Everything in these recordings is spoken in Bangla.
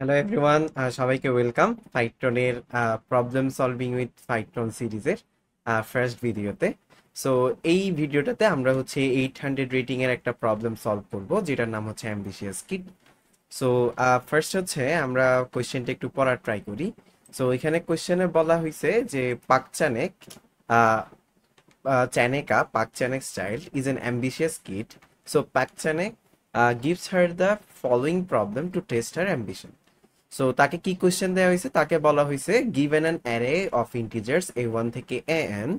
হ্যালো এভরিওয়ান, সবাইকে ওয়েলকাম ফাইট্রনের প্রবলেম সলভিং উইথ ফাইট্রন সিরিজের ফার্স্ট ভিডিওতে। সো এই ভিডিওটাতে আমরা হচ্ছে 800 রেটিং এর একটা প্রবলেম সলভ করব, যেটার নাম হচ্ছে অ্যাম্বিশিয়াস কিড। সো ফার্স্ট হচ্ছে আমরা কোয়েশ্চেনটা একটু পড়ার ট্রাই করি। সো এখানে কোয়েশ্চেনে বলা হয়েছে যে পাকচানেক Chaneka, Park Chanek's child, is an ambitious kid. So Park Chanek gives her the following problem to test her ambition. So তাকে কি কোশ্চেন দেওয়া হয়েছে? তাকে বলা হয়েছে given an array of integers a1 থেকে an,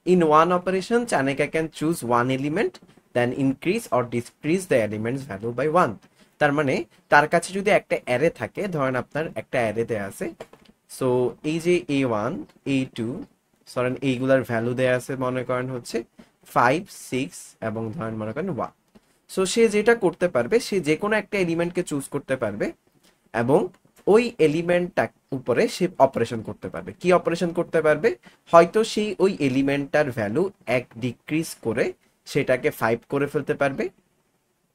in one operation Chaneka can choose one element, then increase or decrease the element's value by 1. তার মানে তার কাছে যদি একটা অ্যারে থাকে, ধরেন আপনার একটা অ্যারে দেয়া আছে। সো এই যে a1 a2, ধরেন এইগুলার ভ্যালু দেয়া আছে, মনে করেন হচ্ছে 5 6 এবং ধরেন মনে করেন 1। সো সে যেটা করতে পারবে, সে যে কোনো একটা এলিমেন্টকে চুজ করতে পারবে এবং ওই এলিমেন্টটার উপরে সে অপারেশন করতে পারবে। কি অপারেশন করতে পারবে? হয়তো সেই ওই এলিমেন্টটার ভ্যালু 1 ডিক্রিজ করে সেটাকে 5 করে ফেলতে পারবে,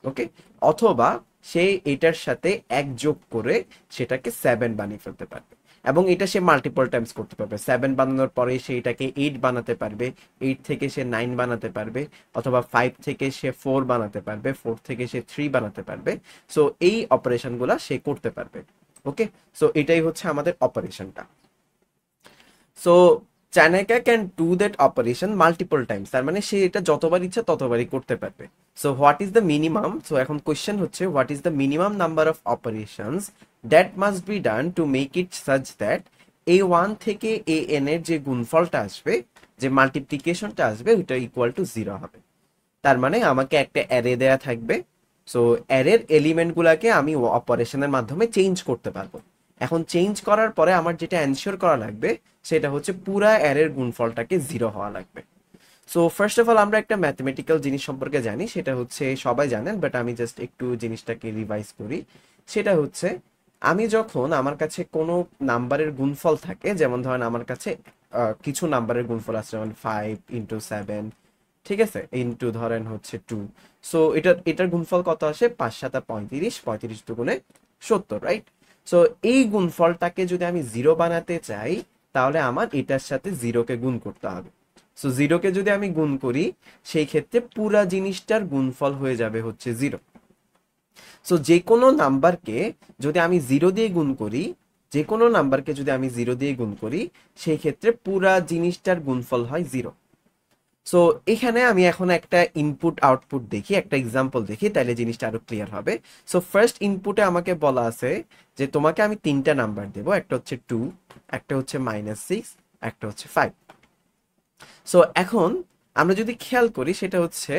ওকে, অথবা সে এটার সাথে 1 যোগ করে সেটাকে 7 বানিয়ে ফেলতে পারবে। এবং এটা সে মাল্টিপল টাইমস করতে পারবে। 7 বানানোর পরে সে এটাকে 8 বানাতে পারবে, 8 থেকে সে 9 বানাতে পারবে, অথবা 5 থেকে সে 4 বানাতে পারবে, 4 থেকে সে 3 বানাতে পারবে। সো এই অপারেশনগুলা সে করতে পারবে, ওকে। সো এটাই হচ্ছে আমাদের অপারেশনটা। সো চায়নাকা can do that operation multiple times, তার মানে সে এটা যতবার ইচ্ছা ততবারই করতে পারবে। So what is the minimum? So এখন কোয়েশ্চেন হচ্ছে what is the minimum number of operations that must be done to make it such that a1 থেকে an এর যে গুণফলটা আসবে, যে মাল্টিপ্লিকেশনটা আসবে, ওইটা ইকুয়াল টু 0 হবে। তার মানে আমাকে একটা অ্যারে দেয়া থাকবে। সো অ্যারের এলিমেন্টগুলোকে আমি অপারেশনের মাধ্যমে চেঞ্জ করতে পারবো। এখন চেঞ্জ করার পরে আমার যেটা এনশিওর করা লাগবে সেটা হচ্ছে পুরা অ্যারের গুণফলটাকে 0 হওয়া লাগবে। সো ফার্স্ট অফ অল আমরা একটা ম্যাথমেটিক্যাল জিনিস সম্পর্কে জানি, সেটা হচ্ছে সবাই জানেন, বাট আমি জাস্ট একটু জিনিসটাকে রিভাইজ করি। সেটা হচ্ছে আমি যখন আমার কাছে কোনো নাম্বারের গুণফল থাকে, যেমন ধরেন আমার কাছে কিছু নাম্বারের গুণফল আছে, যেমন 5 × 7, ঠিক আছে, ইন্টু ধরেন হচ্ছে 2। সো এটার গুণফল কত আসে? 5 × 7 = 35, 35 × 2 = 70, রাইট? সো এই গুণফলটাকে যদি আমি 0 বানাতে চাই, তাহলে আমার এটার সাথে 0-কে গুণ করতে হবে। সো 0-কে যদি আমি গুণ করি, সেই ক্ষেত্রে পুরা জিনিসটার গুণফল হয়ে যাবে হচ্ছে 0। সো যে কোনো নাম্বারকে যদি আমি 0 দিয়ে গুণ করি, যে কোনো নাম্বারকে যদি আমি 0 দিয়ে গুণ করি, সেই ক্ষেত্রে পুরা জিনিসটার গুণফল হয় 0। সো এখানে আমি এখন একটা ইনপুট আউটপুট দেখি, একটা এক্সাম্পল দেখি, তাহলে জিনিসটা আরো ক্লিয়ার হবে। সো ফার্স্ট ইনপুটে আমাকে বলা আছে যে তোমাকে আমি 3টা নাম্বার দেবো, একটা হচ্ছে 2, একটা হচ্ছে -6, একটা হচ্ছে 5। সো এখন আমরা যদি খেয়াল করি, সেটা হচ্ছে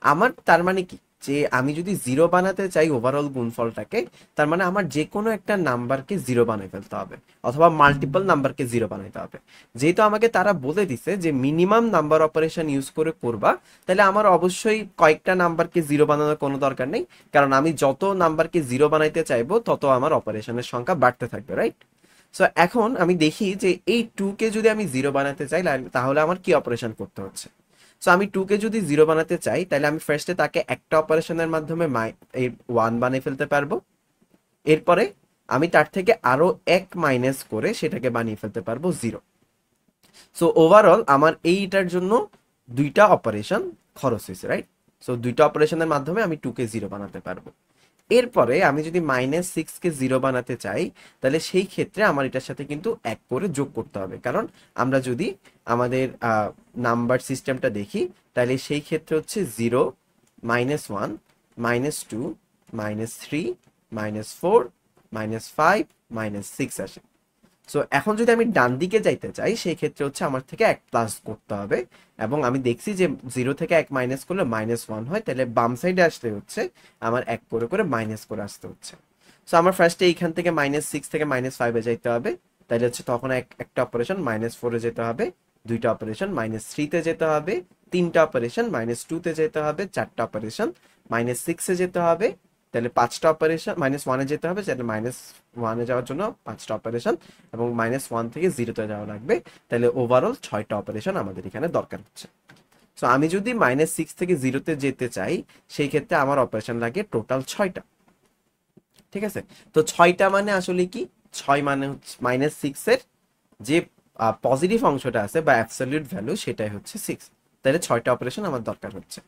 আমার তার মানে কি, যে আমি যদি 0 বানাতে চাই ওভারঅল গুণফলটাকে, তার মানে আমার যে কোনো একটা নাম্বারকে 0 বানাই ফেলতে হবে, অথবা মাল্টিপল নাম্বারকে 0 বানাইতে হবে। যেহেতু আমাকে তারা বলে দিছে যে মিনিমাম নাম্বার অপারেশন ইউজ করে করবা, তাহলে আমার অবশ্যই কয়েকটা নাম্বারকে 0 বানানোর কোনো দরকার নেই, কারণ আমি যত নাম্বারকে 0 বানাইতে চাইবো তত আমার অপারেশনের সংখ্যা বাড়তে থাকবে, রাইট? সো এখন আমি দেখি যে এই 2-কে যদি আমি 0 বানাতে চাই, তাহলে আমার কি অপারেশন করতে হচ্ছে। সো আমি 2-কে যদি 0 বানাতে চাই, তাহলে আমি ফার্স্টে তাকে একটা অপারেশনের মাধ্যমে 1 বানিয়ে ফেলতে পারবো। এরপরে আমি তার থেকে আরো 1 মাইনাস করে সেটাকে বানিয়ে ফেলতে পারবো 0। সো ওভারঅল আমার এইটার জন্য 2টা অপারেশন খরচ হয়েছে, রাইট? সো 2টা অপারেশনের মাধ্যমে আমি 2-কে 0 বানাতে পারবো। এরপরে আমি যদি -6-কে 0 বানাতে চাই, তাহলে সেই ক্ষেত্রে আমার এটার সাথে কিন্তু 1 করে যোগ করতে হবে, কারণ আমরা যদি আমাদের নাম্বার সিস্টেমটা দেখি, তাহলে সেই ক্ষেত্রে হচ্ছে 0 -1 -2 -3 -4 -5 -6 আসে। সো এখন যদি আমি ডান দিকে যাইতে চাই, সেই ক্ষেত্রে হচ্ছে আমার থেকে 1 প্লাস করতে হবে। এবং আমি দেখছি যে 0 থেকে 1 মাইনাস করলে -1 হয়, তাহলে বাম সাইডে আসলে হচ্ছে আমার 1 করে করে মাইনাস করে আসতে হচ্ছে। সো আমার ফার্স্টে এইখান থেকে -6 থেকে -5-এ যাইতে হবে, তাহলে হচ্ছে তখন একটা অপারেশন -4-এ যেতে হবে, 2টা অপারেশন -3-তে যেতে হবে, 3টা অপারেশন -2-তে যেতে হবে, 4টা অপারেশন -6-এ যেতে হবে, তাহলে 5টা অপারেশন -1-এ যেতে হবে, তাহলে -1-এ যাওয়ার জন্য 5টা অপারেশন, এবং -1 থেকে 0-তে যাওয়া লাগবে। তাহলে ওভারঅল 6টা অপারেশন আমাদের এখানে দরকার হচ্ছে। সো আমি যদি -6 থেকে 0-তে যেতে চাই, সেই ক্ষেত্রে আমার অপারেশন লাগে টোটাল 6টা। ঠিক আছে? তো 6টা মানে আসলে কি, 6 মানে হচ্ছে -6 এর যে পজিটিভ অংশটা আছে বা অ্যাবসলিউট ভ্যালু সেটাই হচ্ছে 6। তাহলে 6টা অপারেশন আমার দরকার হচ্ছে।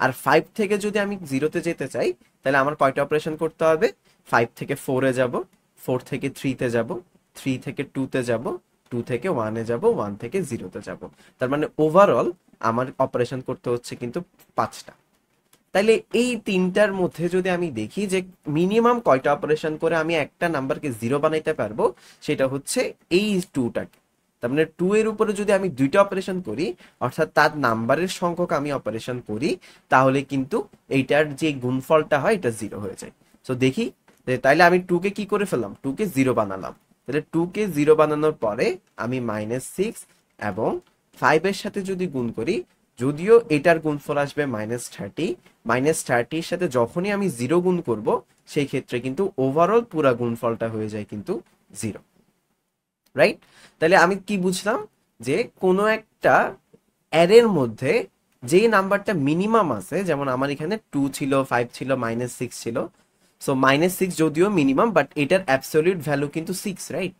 আর 5 থেকে যদি আমি 0-তে যেতে চাই তাহলে আমার কয়টা অপারেশন করতে হবে? 5 থেকে 4-এ যাব, 4 থেকে 3-তে যাব, 3 থেকে 2-তে যাব, 2 থেকে 1-এ যাব, 1 থেকে 0-তে যাব। তার মানে ওভারঅল আমার অপারেশন করতে হচ্ছে কিন্তু 5টা। তাইলে এই তিনটার মধ্যে যদি আমি দেখি যে মিনিমাম কয়টা অপারেশন করে আমি একটা নাম্বারকে 0 বানাইতে পারবো, সেটা হচ্ছে এই 2টাকে। তার মানে 2 এর উপরে যদি আমি 2টা অপারেশন করি, অর্থাৎ তার নাম্বারের সংখ্যক আমি অপারেশন করি, তাহলে কিন্তু এইটার যে গুণফলটা হয় এটা 0 হয়ে যায়। সো দেখি যে তাইলে আমি 2 কে কি করে ফেললাম, 2 কে 0 বানালাম। তাহলে 2 কে 0 বানানোর পরে আমি -6 এবং 5 এর সাথে যদি গুণ করি, যদিও এটার গুণফল আসবে -30, -30 সাথে যখনই আমি 0 গুণ করব সেই ক্ষেত্রে কিন্তু ওভারঅল পুরা গুণফলটা হয়ে যায় কিন্তু 0, রাইট? তাহলে আমি কি বুঝলাম, যে কোনো একটা অ্যারের মধ্যে যেই নাম্বারটা মিনিমাম আছে, যেমন আমার এখানে 2 ছিল, 5 ছিল, -6 ছিল। সো -6 যদিও মিনিমাম, বাট এটার অ্যাবসলিউট ভ্যালু কিন্তু 6, রাইট?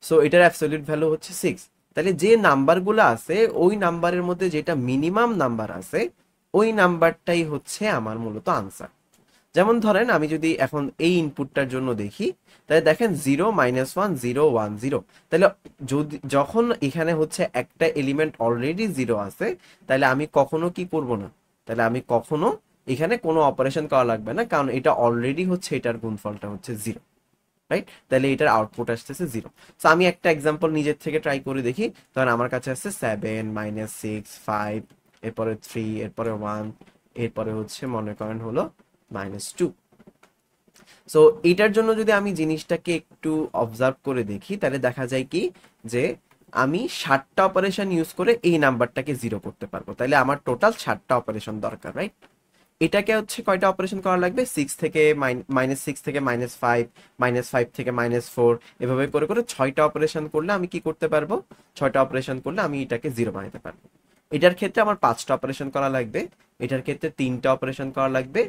সো এটার অ্যাবসলিউট ভ্যালু হচ্ছে 6। তাহলে যে নাম্বারগুলো আছে ওই নাম্বারের মধ্যে যেটা মিনিমাম নাম্বার আছে ওই নাম্বারটাই হচ্ছে আমার মূলত আনসার। যেমন ধরেন আমি যদি এখন এই ইনপুটটার জন্য দেখি, তাহলে দেখেন 0 -1 0 1 0। তাহলে যদি যখন এখানে হচ্ছে একটা এলিমেন্ট অলরেডি 0 আছে, তাহলে আমি কখনো কি করব না, তাহলে আমি কখনো এখানে কোনো অপারেশন করা লাগবে না, কারণ এটা অলরেডি হচ্ছে এটার গুণফলটা হচ্ছে 0, রাইট? তাহলে এটার আউটপুট আসতেছে 0। সো আমি একটা এক্সাম্পল নিজের থেকে ট্রাই করে দেখি। তখন আমার কাছে আসছে 7 -6 5, এরপরে 3, এরপরে 1, এরপরে হচ্ছে মনে করেন হলো -2। সো এটার জন্য যদি আমি জিনিসটাকে একটু অবজার্ভ করে দেখি, তাহলে দেখা যায় কি যে আমি 60টা অপারেশন ইউজ করে এই নাম্বারটাকে 0 করতে পারবো। তাহলে আমার টোটাল 60টা অপারেশন দরকার, রাইট? এটাকে হচ্ছে কয়টা অপারেশন করা লাগবে, 6 থেকে -6 থেকে -5, -5 থেকে -4, এভাবে করে করে 6টা অপারেশন করলে আমি কি করতে পারবো, 6টা অপারেশন করলে আমি এটাকে 0 বানাতে পারবো। এটার ক্ষেত্রে আমার 5টা অপারেশন করা লাগবে, এটার ক্ষেত্রে 3টা অপারেশন করা লাগবে,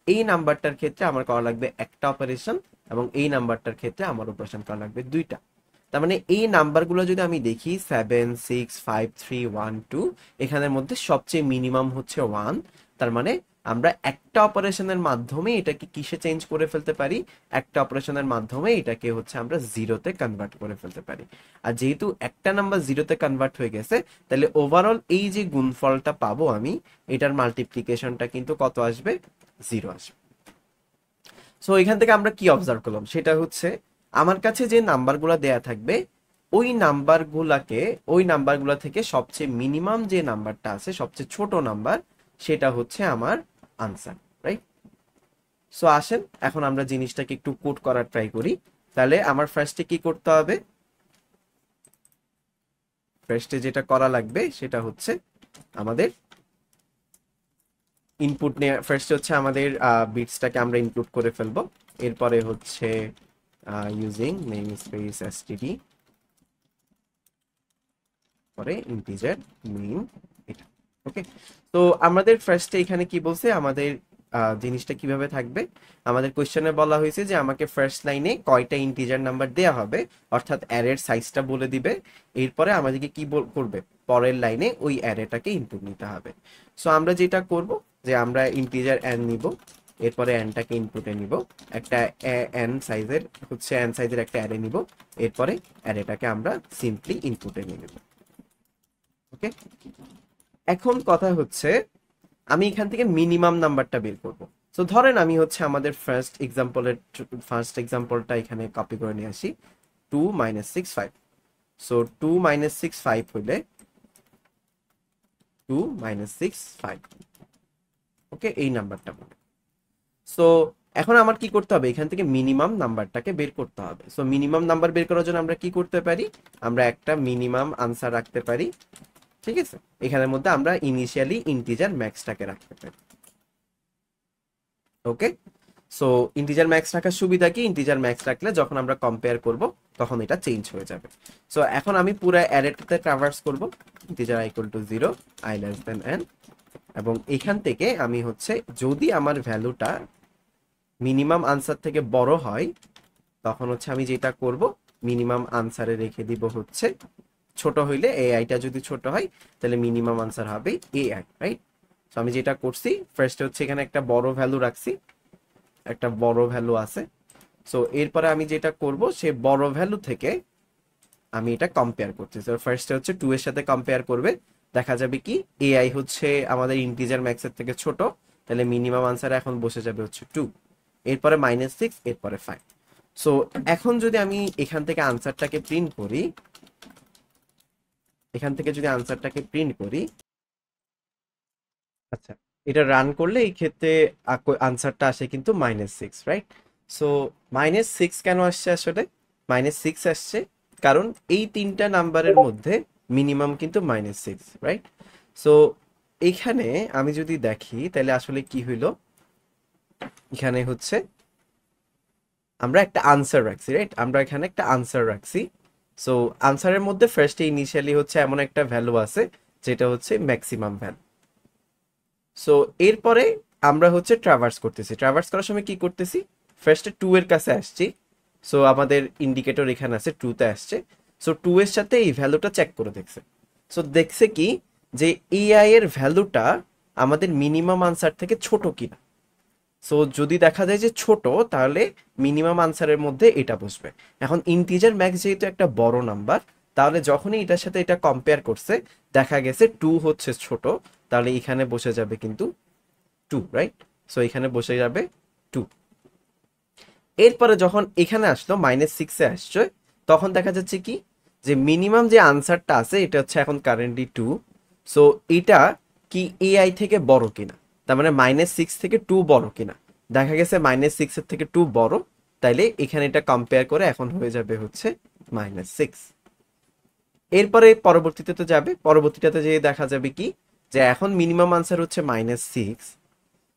এই নাম্বারটার ক্ষেত্রে আমার করা লাগবে একটা অপারেশন, এবং এই নাম্বারটার ক্ষেত্রে আমার অপারেশন করা লাগবে 2টা। তার মানে এই নাম্বারগুলো যদি আমি দেখি 7 6 5 3 1 2, এখানের মধ্যে সবচেয়ে মিনিমাম হচ্ছে 1। তার মানে আমরা একটা অপারেশনের মাধ্যমে এটাকে কিসে চেঞ্জ করে ফেলতে পারি, একটা অপারেশনের মাধ্যমে এটাকে হচ্ছে আমরা 0-তে কনভার্ট করে ফেলতে পারি। আর যেহেতু একটা নাম্বার 0-তে কনভার্ট হয়ে গেছে, তাহলে ওভারঅল এই যে গুণফলটা পাবো আমি, এটার মাল্টিপ্লিকেশনটা কিন্তু কত আসবে, 0 আসবে। সো এখান থেকে আমরা কি অবজার্ভ করলাম, সেটা হচ্ছে আমার কাছে যে নাম্বারগুলো দেয়া থাকবে ওই নাম্বারগুলাকে, ওই নাম্বারগুলো থেকে সবচেয়ে মিনিমাম যে নাম্বারটা আছে, সবচেয়ে ছোট নাম্বার, সেটা হচ্ছে আমার আনসার, রাইট? সো আসেন এখন আমরা জিনিসটাকে একটু কোড করার ট্রাই করি। তাহলে আমার ফার্স্টে কি করতে হবে, ফার্স্টে যেটা করা লাগবে সেটা হচ্ছে আমাদের ইনপুট নিয়ে, ফার্স্ট হচ্ছে আমাদের বিটসটাকে আমরা ইনক্লুড করে ফেলবো। এরপরে হচ্ছে ইউজিং নেম স্পেস এসটিডি, পরে ইন্টিজার মেইন, এটা। ওকে, তো আমাদের ফার্স্টে এখানে কি বলছে, আমাদের জিনিসটা কিভাবে থাকবে, আমাদের কোশ্চেনে বলা হয়েছে যে আমাকে ফার্স্ট লাইনে কয়টা ইন্টিজার নাম্বার দেয়া হবে, অর্থাৎ অ্যারের সাইজটা বলে দিবে। এরপরে আমাদেরকে কি করবে, পরের লাইনে ওই অ্যারেটাকে ইনপুট নিতে হবে। সো আমরা যেটা করব যে আমরা ইন্টিজার n নিব, এরপরে nটাকে ইনপুটে নিব, একটা n সাইজের একটা অ্যারে নিব, এরপরে অ্যারেটাকে আমরা সিম্পলি ইনপুটে নিয়ে নেব। ওকে, এখন কথা হচ্ছে আমি এখান থেকে মিনিমাম নাম্বারটা বের করব। সো ধরেন আমি হচ্ছে আমাদের ফার্স্ট এক্সাম্পলটা এখানে কপি করে নিয়ে আসি, 2 -6 5। সো 2 -6 5 হইলে 2 -6 5, ওকে, এই নাম্বারটা বলে। সো এখন আমার কি করতে হবে, এখান থেকে মিনিমাম নাম্বারটাকে বের করতে হবে। সো মিনিমাম নাম্বার বের করার জন্য আমরা কি করতে পারি, আমরা একটা মিনিমাম আনসার রাখতে পারি, ঠিক আছে? এখানের মধ্যে আমরা ইনিশিয়ালি ইন্টিজার ম্যাক্সটাকে রাখতে পারি। ওকে, সো ইন্টিজার ম্যাক্স রাখার সুবিধা কি, ইন্টিজার ম্যাক্স রাখলে যখন আমরা কম্পেয়ার করব তখন এটা চেঞ্জ হয়ে যাবে। সো এখন আমি পুরো অ্যারেটাতে ট্রাভার্স করব, ইন্টিজার i = 0, i n, এবং এখান থেকে আমি হচ্ছে যদি আমার ভ্যালুটা মিনিমাম আনসার থেকে বড় হয়, তখন হচ্ছে আমি যেটা করব, মিনিমাম আনসারে রেখে দিব হচ্ছে ছোট হইলে, এআইটা যদি ছোট হয় তাহলে মিনিমাম আনসার হবে এআই, রাইট? সো আমি যেটা করছি, ফার্স্টে হচ্ছে এখানে একটা বড় ভ্যালু রাখছি, একটা বড় ভ্যালু আছে। সো এরপরে আমি যেটা করব, সে বড় ভ্যালু থেকে আমি এটা কম্পেয়ার করছি। সো ফার্স্টে হচ্ছে 2 এর সাথে কম্পেয়ার করবে, দেখা যাবে কি এআই হচ্ছে আমাদের ইন্টিজার ম্যাক্সের থেকে ছোট, তাহলে মিনিমাম আনসার এখন বসে যাবে হচ্ছে 2, এরপরে -6, এরপরে 5। সো এখন যদি আমি এখান থেকে আনসারটাকে প্রিন্ট করি, এখান থেকে যদি আনসারটাকে প্রিন্ট করি, আচ্ছা, এটা রান করলে এই ক্ষেত্রে আনসারটা আসে কিন্তু -6, রাইট? সো -6 কেন আসছে আসলে? -6 আসছে কারণ এই তিনটা নাম্বারের মধ্যে মিনিমাম কিন্তু -6, রাইট? সো এখানে আমি যদি দেখি তাহলে আসলে কি হইলো, এখানে হচ্ছে আমরা একটা আনসার রাখছি, রাইট? আমরা এখানে একটা আনসার রাখছি। সো আনসারের মধ্যে ফার্স্টে ইনিশিয়ালি হচ্ছে এমন একটা ভ্যালু আছে যেটা হচ্ছে ম্যাক্সিমাম ভ্যালু। সো এরপরে আমরা হচ্ছে ট্রাভার্স করতেছি। ট্রাভার্স করার সময় কি করতেছি, ফার্স্টে 2 এর কাছে আসছি। সো আমাদের ইন্ডিকেটর এখানে আছে, 2 তে আসছে। সো 2 এর সাথে এই ভ্যালুটা চেক করে দেখছে। সো দেখছে কি যে এআই এর ভ্যালুটা আমাদের মিনিমাম আনসার থেকে ছোট কিনা। সো যদি দেখা যায় যে ছোট, তাহলে মিনিমাম আনসারের মধ্যে এটা বসবে। এখন ইন্টিজার ম্যাক্স যেহেতু একটা বড় নাম্বার, তাহলে যখনই এটার সাথে এটা কম্পেয়ার করছে, দেখা গেছে 2 হচ্ছে ছোট, তাহলে এখানে বসে যাবে কিন্তু 2, রাইট? সো এখানে বসে যাবে 2। এরপরে যখন এখানে আসলো -6 এ আসছে, তখন দেখা যাচ্ছে কি যে মিনিমাম যে আনসারটা আছে এটা হচ্ছে এখন কারেন্টলি 2। সো এটা কি এআই থেকে বড় কিনা, তার মানে -6 থেকে 2 বড় কিনা। দেখা গেছে -6 এর থেকে 2 বড়, তাইলে এখানে এটা কম্পেয়ার করে এখন হয়ে যাবে হচ্ছে -6। এরপরে পরবর্তীতে তো যাবে, পরবর্তীটাতে যেয়ে দেখা যাবে কি যে এখন মিনিমাম আনসার হচ্ছে -6।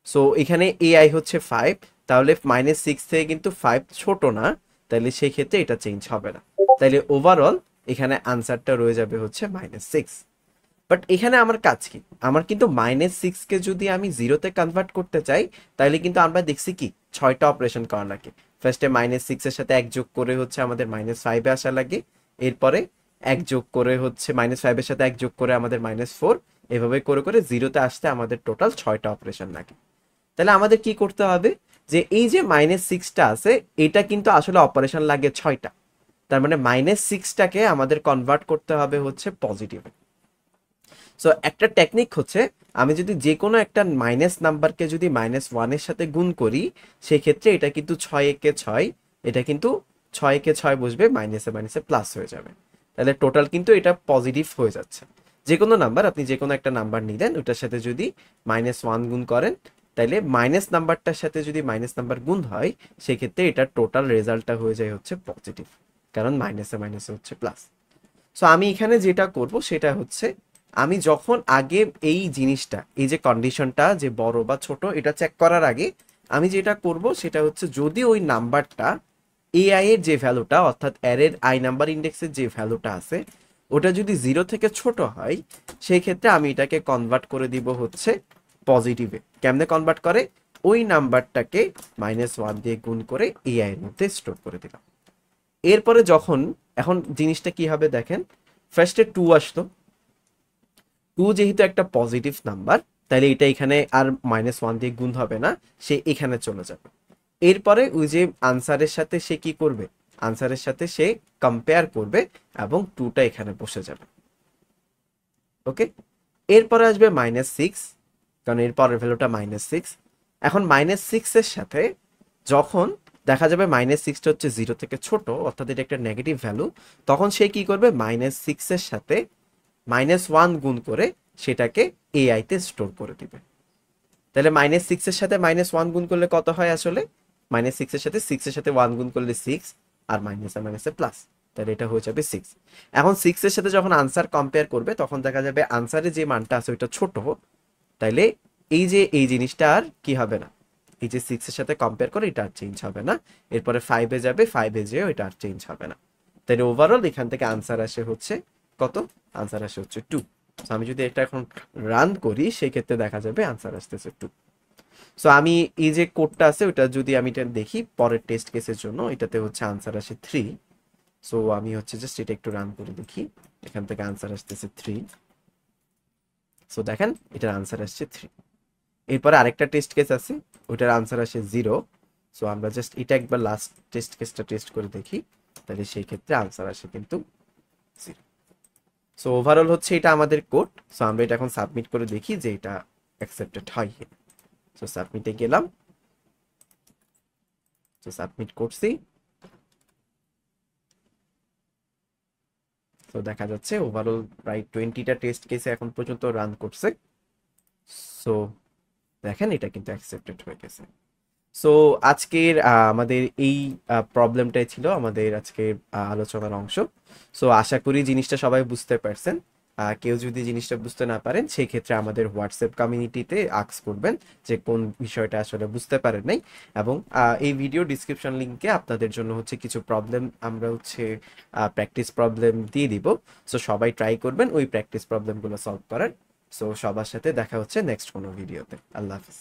সো এখানে এআই হচ্ছে 5, তাহলে -6 থেকে কিন্তু 5 ছোট না, তাহলে সেই ক্ষেত্রে এটা চেঞ্জ হবে না। তাইলে ওভারঅল এখানে আনসারটা রয়ে যাবে হচ্ছে -6। বাট এখানে আমার কাজ কি, আমার কিন্তু -6 কে যদি আমি 0-তে কনভার্ট করতে চাই, তাহলে কিন্তু আমরা দেখছি কি 6টা অপারেশন করা লাগে। ফার্স্টে -6 এর সাথে 1 যোগ করে হচ্ছে আমাদের -5 এ আসা লাগে, এরপরে 1 যোগ করে হচ্ছে -5 এর সাথে 1 যোগ করে আমাদের -4, এভাবে করে করে 0-তে আসতে আমাদের টোটাল 6টা অপারেশন লাগে। তাহলে আমাদের কি করতে হবে, যে এই যে -6টা আছে, এটা কিন্তু আসলে অপারেশন লাগে 6টা। তার মানে -6টাকে আমাদের কনভার্ট করতে হবে হচ্ছে পজিটিভে। সো একটা টেকনিক হচ্ছে, আমি যদি যে কোনো একটা মাইনাস নাম্বারকে যদি -1 এর সাথে গুণ করি, সেক্ষেত্রে এটা কিন্তু 6 একে 6, এটা কিন্তু 6 একে 6 বসবে, মাইনাসে মাইনাসে প্লাস হয়ে যাবে। তাহলে টোটাল কিন্তু এটা পজিটিভ হয়ে যাচ্ছে। যে কোনো নাম্বার, আপনি যে কোনো একটা নাম্বার নিলেন, ওটার সাথে যদি -1 গুণ করেন, তাইলে মাইনাস নাম্বারটার সাথে যদি মাইনাস নাম্বার গুণ হয়, সেক্ষেত্রে এটা টোটাল রেজাল্টটা হয়ে যায় হচ্ছে পজিটিভ, কারণ মাইনাসে মাইনাসে হচ্ছে প্লাস। সো আমি এখানে যেটা করব সেটা হচ্ছে, আমি যখন আগে এই জিনিসটা, এই যে কন্ডিশনটা যে বড় বা ছোট, এটা চেক করার আগে আমি যেটা করব সেটা হচ্ছে, যদি ওই নাম্বারটা এআই এর যে ভ্যালুটা, অর্থাৎ অ্যারের আই নাম্বার ইন্ডেক্সের যে ভ্যালুটা আছে, ওটা যদি 0 থেকে ছোট হয়, সেই ক্ষেত্রে আমি এটাকে কনভার্ট করে দিব হচ্ছে পজিটিভে। কেমনে কনভার্ট করে, ওই নাম্বারটাকে -1 দিয়ে গুণ করে এআই এর মধ্যে স্টোর করে দিলাম। এরপরে যখন, এখন জিনিসটা কি হবে দেখেন, ফার্স্টে 2 আসলো, 2 যেহেতু একটা পজিটিভ নাম্বার, তাহলে এটা এখানে আর -1 দিয়ে গুণ হবে না, সে এখানে চলে যাবে। এরপরে ওই যে আনসারের সাথে সে কি করবে, আনসারের সাথে সে কম্পেয়ার করবে এবং 2টা এখানে বসে যাবে। ওকে, এরপরে আসবে -6, কারণ এরপরের ভ্যালুটা -6। এখন -6 এর সাথে যখন দেখা যাবে -6টা হচ্ছে 0 থেকে ছোট, অর্থাৎ এটা একটা নেগেটিভ ভ্যালু, তখন সে কি করবে, -6 এর সাথে -1 গুণ করে সেটাকে এআই তে স্টোর করে দিবে। তাহলে -6 এর সাথে -1 গুণ করলে কত হয় আসলে, -6 এর সাথে 6 এর সাথে 1 গুণ করলে 6, আর মাইনাসে মাইনাসে প্লাস, তাহলে এটা হয়ে যাবে 6। এখন 6 এর সাথে যখন আনসার কম্পেয়ার করবে, তখন দেখা যাবে আনসারে যে মানটা আছে ওইটা ছোট, তাইলে এই যে এই জিনিসটা আর কি হবে না, এই যে 6 এর সাথে কম্পেয়ার করে এটা আর চেঞ্জ হবে না। এরপরে 5 এ যাবে, 5 এ যেও এটা আর চেঞ্জ হবে না। তাহলে ওভারঅল এখান থেকে আনসার আসে হচ্ছে কত, আনসার আসে হচ্ছে 2। আমি যদি এটা এখন রান করি, সেই ক্ষেত্রে দেখা যাবে আনসার আসতেছে 2। সো আমি এই যে কোডটা আছে ওটা যদি আমি এটা দেখি পরের টেস্ট কেসের জন্য, এটাতে হচ্ছে আনসার আসে 3। সো আমি হচ্ছে জাস্ট এটা একটু রান করে দেখি, এখান থেকে আনসার আসতেছে 3। সো দেখেন এটার আনসার আসছে 3। এরপরে আরেকটা টেস্ট কেস আছে, ওটার আনসার আসে 0। সো আমরা জাস্ট এটা একবার লাস্ট টেস্ট কেসটা টেস্ট করে দেখি, তাহলে সেই ক্ষেত্রে আনসার আসে কিন্তু 0। সো ওভারঅল হচ্ছে এটা আমাদের কোড। সো আমরা এটা এখন সাবমিট করে দেখি যে এটা অ্যাকসেপ্টেড হয় কিনা। সো সাবমিটে গেলাম, সো সাবমিট করছি। তো দেখা যাচ্ছে ওভারঅল প্রায় 20টা টেস্ট কেসে এখন পর্যন্ত রান করছে। সো দেখেন এটা কিন্তু অ্যাকসেপ্টেড হয়ে গেছে। সো আজকের আমাদের এই প্রবলেমটাই ছিল আমাদের আজকের আলোচনার অংশ। সো আশা করি জিনিসটা সবাই বুঝতে পারছেন। কেউ যদি জিনিসটা বুঝতে না পারেন সেই ক্ষেত্রে আমাদের হোয়াটসঅ্যাপ কমিউনিটিতে আস্ক করবেন যে কোন বিষয়টা আসলে বুঝতে পারেন নাই। এবং এই ভিডিও ডিসক্রিপশন লিংকে আপনাদের জন্য হচ্ছে কিছু প্রবলেম আমরা হচ্ছে প্র্যাকটিস প্রবলেম দিয়ে দিব। সো সবাই ট্রাই করবেন ওই প্র্যাকটিস প্রবলেমগুলো সলভ করার। সো সবার সাথে দেখা হচ্ছে নেক্সট কোনো ভিডিওতে। আল্লাহ হাফিজ।